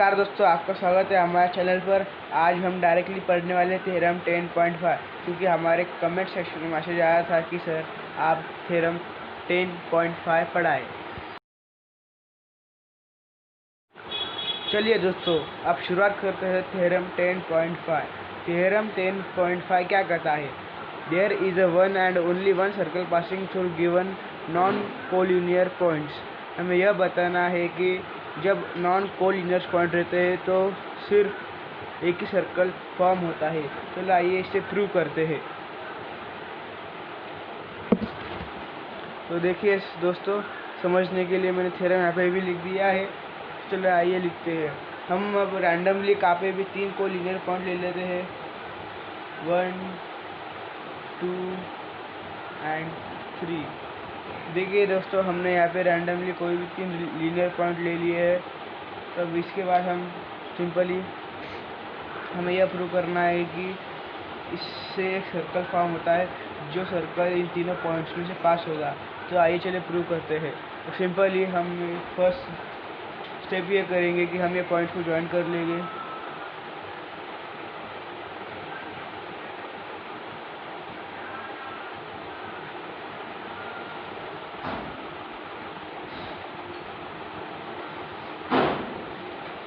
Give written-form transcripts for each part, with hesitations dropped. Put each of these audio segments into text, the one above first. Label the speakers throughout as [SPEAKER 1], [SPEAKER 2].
[SPEAKER 1] नमस्कार दोस्तों, आपका स्वागत है हमारे चैनल पर। आज हम डायरेक्टली पढ़ने वाले थ्योरम 10.5, क्योंकि हमारे कमेंट सेक्शन में मैसेज आया था कि सर आप थ्योरम 10.5 पढ़ाएं। चलिए दोस्तों, अब शुरुआत करते हैं थ्योरम 10.5। थ्योरम 10.5 क्या कहता है? There is a one and only one circle passing through given non collinear points. हमें यह बताना है कि जब नॉन कोलिनियर पॉइंट रहते हैं तो सिर्फ एक ही सर्कल फॉर्म होता है। चलो आइए इसे प्रूव करते हैं। तो देखिए दोस्तों, समझने के लिए मैंने थ्योरम यहाँ पे भी लिख दिया है। चलो आइए लिखते हैं। हम अब रैंडमली कहाँ पे भी 3 कोलिनियर पॉइंट ले लेते हैं, 1, 2 एंड 3। देखिए दोस्तों, हमने यहाँ पे रैंडमली कोई भी 3 लीनियर पॉइंट ले लिए हैं। तब इसके बाद हम सिंपली हमें यह प्रूव करना है कि इससे एक सर्कल फॉर्म होता है, जो सर्कल इन तीनों पॉइंट्स में से पास होगा। तो आइए चलिए प्रूव करते हैं। तो सिंपली हम फर्स्ट स्टेप ये करेंगे कि हम ये पॉइंट को ज्वाइन कर लेंगे।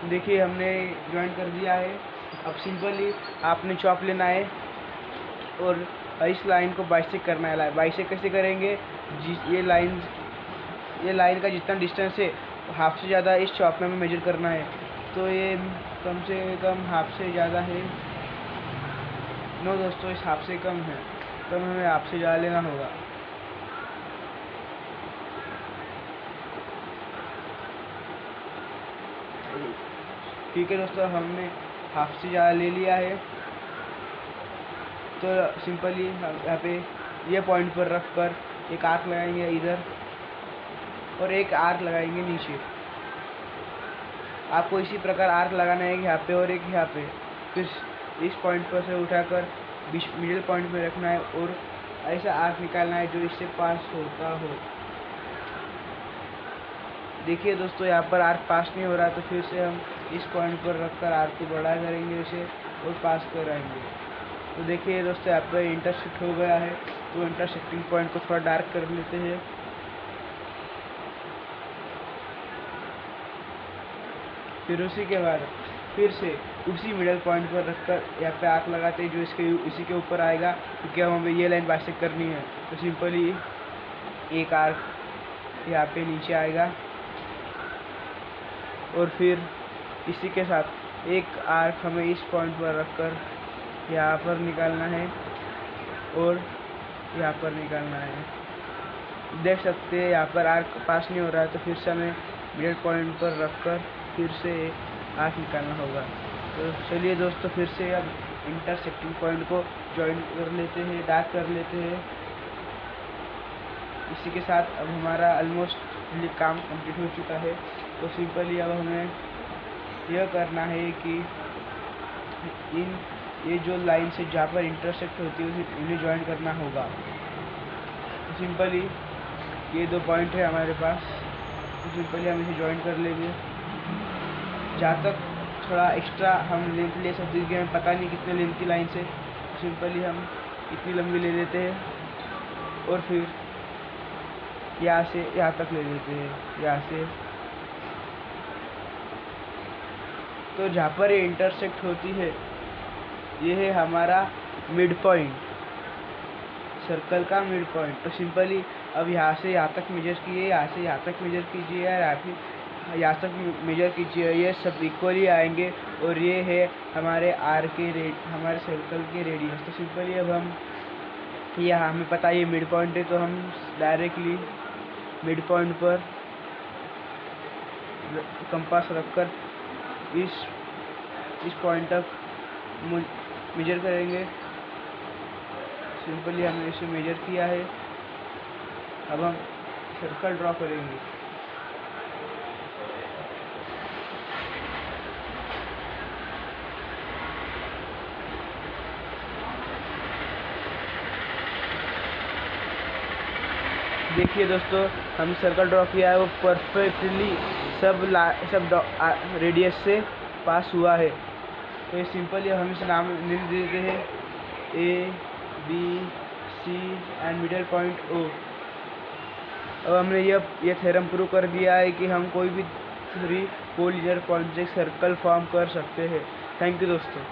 [SPEAKER 1] देखिए हमने ज्वाइन कर दिया है। अब सिंपली आपने चॉप लेना है और इस लाइन को बाइसेक्ट करना है। बाइसेक्ट कैसे करेंगे? ये लाइन का जितना डिस्टेंस है हाफ से ज़्यादा इस चॉप में हमें मेजर करना है। तो ये कम से कम हाफ से ज़्यादा है। नो दोस्तों, इस हाफ से कम है, तो हमें हाफ से ज़्यादा लेना होगा। ठीक है दोस्तों, हमने हाफ से ज़्यादा ले लिया है। तो सिंपली यहाँ पे ये पॉइंट पर रख कर एक आर्क लगाएंगे इधर और एक आर्क लगाएंगे नीचे। आपको इसी प्रकार आर्क लगाना है कि यहाँ पे और एक यहाँ पे। फिर इस पॉइंट पर से उठाकर मिडिल पॉइंट में रखना है और ऐसा आर्क निकालना है जो इससे पास होता हो। देखिए दोस्तों, यहाँ पर आर्क पास नहीं हो रहा, तो फिर से हम इस पॉइंट पर रखकर आर्क को बड़ा करेंगे इसे और पास कराएंगे। तो देखिए दोस्तों, यहाँ पर इंटरसेक्ट हो गया है। तो इंटरसेक्टिंग पॉइंट को थोड़ा डार्क कर लेते हैं। फिर उसी के बाद फिर से उसी मिडल पॉइंट पर रखकर यहाँ पे आर्क लगाते हैं जो इसी के ऊपर आएगा, क्योंकि हमें ये लाइन बाइसेक्ट करनी है। तो सिंपली एक आर्क यहाँ पे नीचे आएगा और फिर इसी के साथ एक आर्क हमें इस पॉइंट पर रखकर यहाँ पर निकालना है और यहाँ पर निकालना है। देख सकते हैं यहाँ पर आर्क पास नहीं हो रहा है, तो फिर से हमें मिडल पॉइंट पर रखकर फिर से आर्क निकालना होगा। तो चलिए दोस्तों, फिर से अब इंटरसेक्टिंग पॉइंट को ज्वाइन कर लेते हैं, डार्क कर लेते हैं। इसी के साथ अब हमारा ऑलमोस्ट काम कंप्लीट हो चुका है। तो सिंपली अब हमें यह करना है कि ये जो लाइन से जहाँ पर इंटरसेक्ट होती है उन्हें ज्वाइन करना होगा। तो सिंपली ये 2 पॉइंट है हमारे पास, तो सिंपली हम इसे ज्वाइन कर लेंगे। जहाँ तक थोड़ा एक्स्ट्रा हम लेंथ ले सकते हैं, हमें पता नहीं कितने लेंथ की लाइन से, तो सिंपली हम इतनी लंबी ले लेते हैं और फिर यहाँ से यहाँ तक ले लेते हैं, यहाँ से। तो जहाँ पर ये इंटरसेक्ट होती है ये है हमारा मिड पॉइंट, सर्कल का मिड पॉइंट। तो सिंपली अब यहाँ से यहाँ तक मेजर कीजिए, यहाँ से यहाँ तक मेजर कीजिए, यहाँ तक मेजर कीजिए। ये सब इक्वली आएंगे और ये है हमारे हमारे सर्कल के रेडियस। तो सिंपली अब हम यहाँ हमें पता है ये मिड पॉइंट है, तो हम डायरेक्टली मिड पॉइंट पर कंपास रखकर इस पॉइंट तक मेजर करेंगे। सिंपली हमने इसे मेजर किया है। अब हम सर्कल ड्रॉ करेंगे। देखिए दोस्तों, हम सर्कल ड्रॉ किया है, वो परफेक्टली सब रेडियस से पास हुआ है। तो ये सिंपल हम इसे नाम लिख देते हैं A B C and middle point O। अब हमने ये थ्योरम प्रूव कर दिया है कि हम कोई भी 3 कोलिनियर पॉइंट से सर्कल फॉर्म कर सकते हैं। थैंक यू दोस्तों।